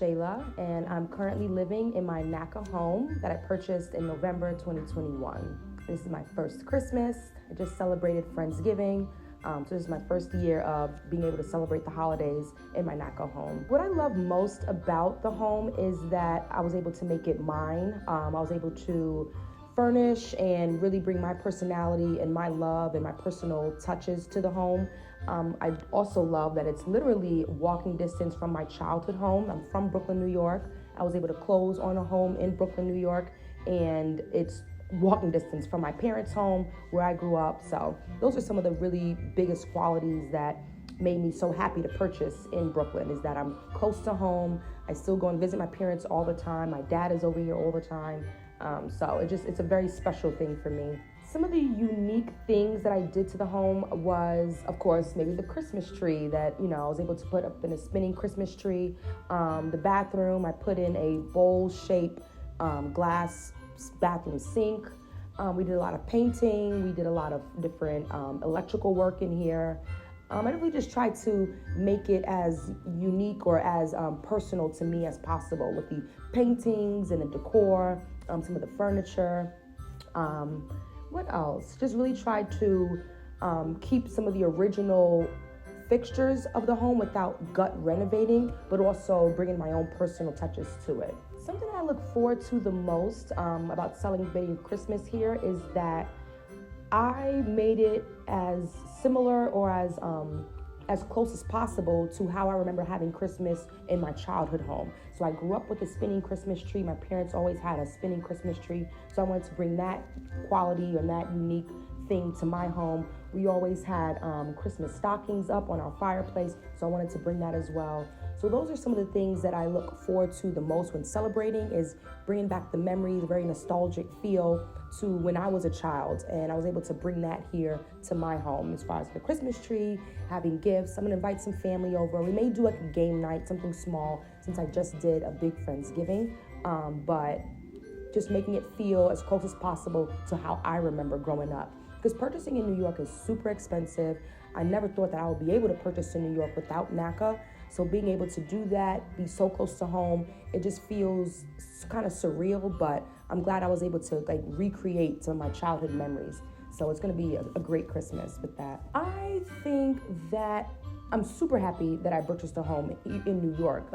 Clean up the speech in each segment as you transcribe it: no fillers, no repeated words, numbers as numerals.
Shayla, and I'm currently living in my NACA home that I purchased in November 2021. This is my first Christmas. I just celebrated Friendsgiving. So this is my first year of being able to celebrate the holidays in my NACA home. What I love most about the home is that I was able to make it mine. I was able to furnish and really bring my personality and my love and my personal touches to the home. I also love that it's literally walking distance from my childhood home. I'm from Brooklyn, New York. I was able to close on a home in Brooklyn, New York, and it's walking distance from my parents' home where I grew up. So those are some of the really biggest qualities that made me so happy to purchase in Brooklyn, is that I'm close to home. I still go and visit my parents all the time. My dad is over here all the time. So it's a very special thing for me. Some of the unique things that I did to the home was, of course, maybe the Christmas tree that, I was able to put up in a spinning Christmas tree. The bathroom, I put in a bowl-shaped glass bathroom sink. We did a lot of painting. We did a lot of different electrical work in here. I really just tried to make it as unique or as personal to me as possible with the paintings and the decor, some of the furniture. What else? Just really tried to keep some of the original fixtures of the home without gut renovating, but also bringing my own personal touches to it. Something that I look forward to the most about celebrating Christmas here is that I made it as similar or as close as possible to how I remember having Christmas in my childhood home. So I grew up with a spinning Christmas tree. My parents always had a spinning Christmas tree. So I wanted to bring that quality and that unique thing to my home. We always had Christmas stockings up on our fireplace, so I wanted to bring that as well. So those are some of the things that I look forward to the most when celebrating, is bringing back the memories, a very nostalgic feel to when I was a child, and I was able to bring that here to my home. As far as the Christmas tree, having gifts, I'm gonna invite some family over. We may do like a game night, something small, since I just did a big Friendsgiving, but just making it feel as close as possible to how I remember growing up. Because purchasing in New York is super expensive. I never thought that I would be able to purchase in New York without NACA. So being able to do that, be so close to home, it just feels kind of surreal, but I'm glad I was able to recreate some of my childhood memories. So it's gonna be a great Christmas with that. I think that I'm super happy that I purchased a home in New York.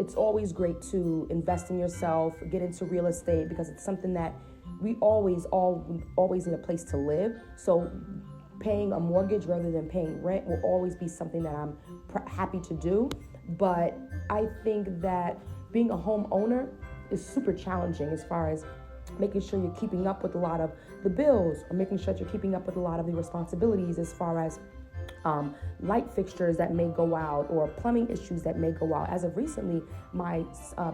It's always great to invest in yourself, get into real estate, because it's something that we always need a place to live. So paying a mortgage rather than paying rent will always be something that I'm happy to do. But I think that being a homeowner is super challenging, as far as making sure you're keeping up with a lot of the bills, or making sure that you're keeping up with a lot of the responsibilities, as far as light fixtures that may go out or plumbing issues that may go out. As of recently, my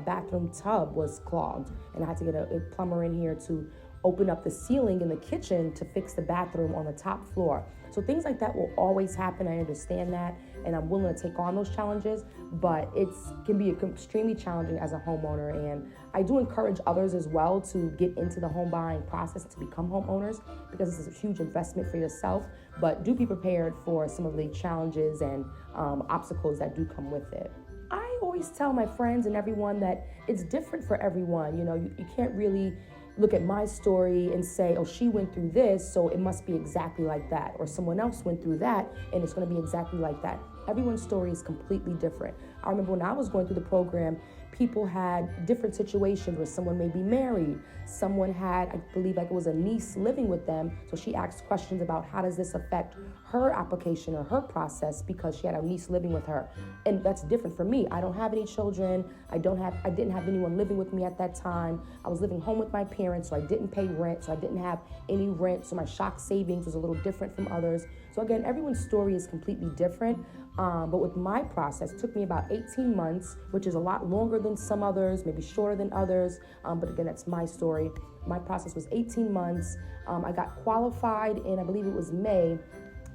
bathroom tub was clogged, and I had to get a plumber in here to open up the ceiling in the kitchen to fix the bathroom on the top floor. So things like that will always happen. I understand that, and I'm willing to take on those challenges, but it can be extremely challenging as a homeowner. And I do encourage others as well to get into the home buying process to become homeowners, because it's a huge investment for yourself, but do be prepared for some of the challenges and obstacles that do come with it. I always tell my friends and everyone that it's different for everyone. You can't really look at my story and say, oh, she went through this, so it must be exactly like that. Or someone else went through that, and it's gonna be exactly like that. Everyone's story is completely different. I remember when I was going through the program, people had different situations where someone may be married. Someone had, I believe it was a niece living with them. So she asked questions about how does this affect her application or her process, because she had a niece living with her. And that's different for me. I don't have any children. I didn't have anyone living with me at that time. I was living home with my parents, so I didn't pay rent. So I didn't have any rent. So my shock savings was a little different from others. So again, everyone's story is completely different. But with my process, it took me about 18 months, which is a lot longer than some others, maybe shorter than others. But again, that's my story. My process was 18 months. I got qualified in, I believe it was May.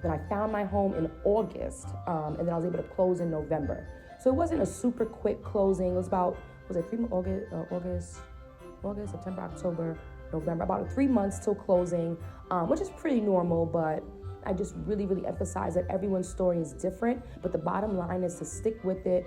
Then I found my home in August, and then I was able to close in November. So it wasn't a super quick closing. It was about, August, September, October, November, about 3 months till closing, which is pretty normal, but I just really, really emphasize that everyone's story is different, but the bottom line is to stick with it,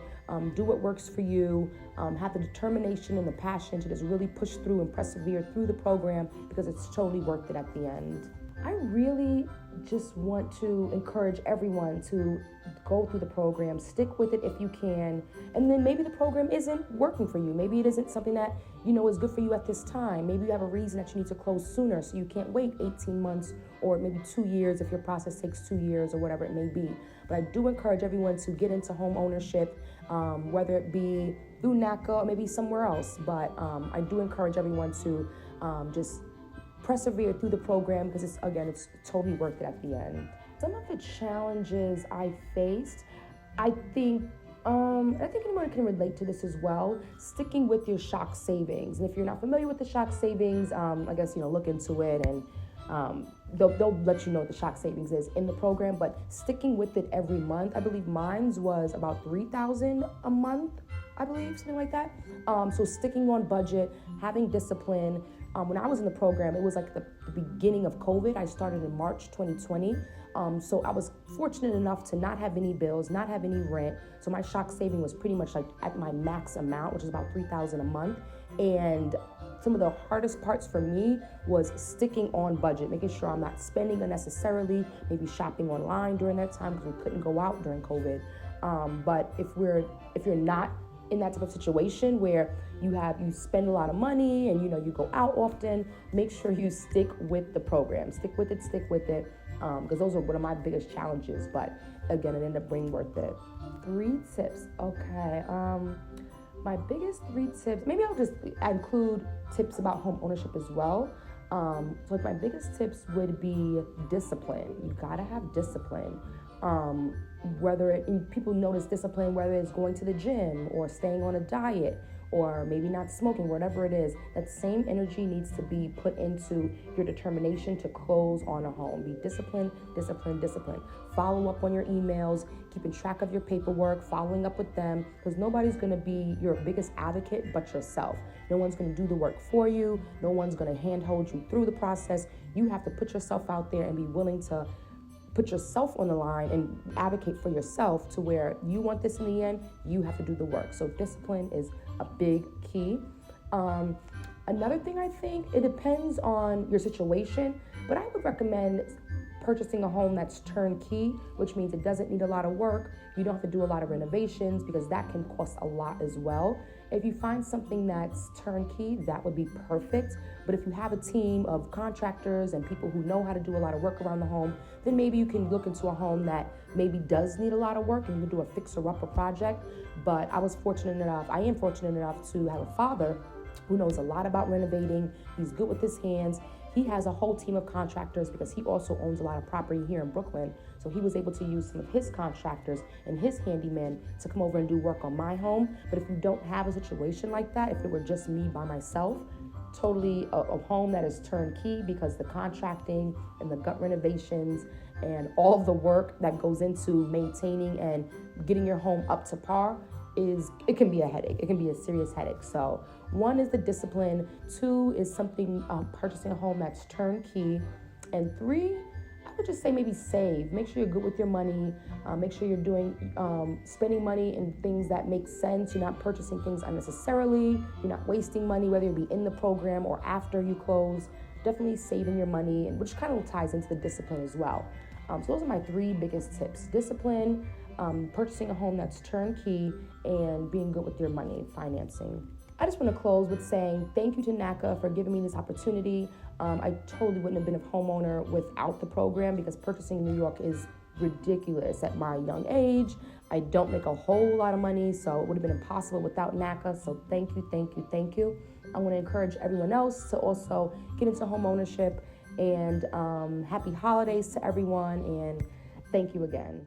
do what works for you, have the determination and the passion to just really push through and persevere through the program, because it's totally worth it at the end. I really just want to encourage everyone to go through the program, stick with it if you can, and then maybe the program isn't working for you. Maybe it isn't something that is good for you at this time. Maybe you have a reason that you need to close sooner, so you can't wait 18 months or maybe 2 years if your process takes 2 years or whatever it may be. But I do encourage everyone to get into home ownership, whether it be through NACA or maybe somewhere else. But I do encourage everyone to just persevere through the program, because it's totally worth it at the end. Some of the challenges I faced, I think anyone can relate to this as well. Sticking with your shock savings, and if you're not familiar with the shock savings, I guess look into it, and they'll let you know what the shock savings is in the program. But sticking with it every month, I believe mine's was about $3,000 a month. I believe something like that. So sticking on budget, having discipline. When I was in the program, it was like the beginning of COVID. I started in March 2020. So I was fortunate enough to not have any bills, not have any rent. So my shock saving was pretty much like at my max amount, which is about $3,000 a month. And some of the hardest parts for me was sticking on budget, making sure I'm not spending unnecessarily, maybe shopping online during that time because we couldn't go out during COVID. But if you're not in that type of situation where you spend a lot of money and you go out often, make sure you stick with the program. Stick with it, because those are one of my biggest challenges. But again, it ended up being worth it. 3 tips. Okay. My biggest 3 tips, maybe I'll just include tips about home ownership as well. So my biggest tips would be discipline. You gotta have discipline. People notice discipline, whether it's going to the gym or staying on a diet or maybe not smoking, whatever it is, that same energy needs to be put into your determination to close on a home. Be disciplined, disciplined, disciplined. Follow up on your emails, keeping track of your paperwork, following up with them, because nobody's gonna be your biggest advocate but yourself. No one's gonna do the work for you. No one's gonna handhold you through the process. You have to put yourself out there and be willing to put yourself on the line and advocate for yourself to where you want this in the end, you have to do the work. So discipline is a big key. Another thing, I think it depends on your situation, but I would recommend purchasing a home that's turnkey, which means it doesn't need a lot of work. You don't have to do a lot of renovations, because that can cost a lot as well. If you find something that's turnkey, that would be perfect. But if you have a team of contractors and people who know how to do a lot of work around the home, then maybe you can look into a home that maybe does need a lot of work and you can do a fixer-upper project. But I am fortunate enough to have a father who knows a lot about renovating. He's good with his hands. He has a whole team of contractors because he also owns a lot of property here in Brooklyn. So he was able to use some of his contractors and his handymen to come over and do work on my home. But if you don't have a situation like that, if it were just me by myself, totally a home that is turnkey, because the contracting and the gut renovations and all of the work that goes into maintaining and getting your home up to par it can be a headache. It can be a serious headache. So 1 is the discipline, 2 is purchasing a home that's turnkey, and 3, I would just say maybe save. Make sure you're good with your money. Make sure you're doing spending money in things that make sense. You're not purchasing things unnecessarily. You're not wasting money, whether it be in the program or after you close. Definitely saving your money, and which kind of ties into the discipline as well. So those are my 3 biggest tips: discipline, purchasing a home that's turnkey, and being good with your money, financing. I just want to close with saying thank you to NACA for giving me this opportunity. I totally wouldn't have been a homeowner without the program, because purchasing in New York is ridiculous at my young age. I don't make a whole lot of money, so it would have been impossible without NACA. So thank you, thank you, thank you. I want to encourage everyone else to also get into home ownership, and happy holidays to everyone, and thank you again.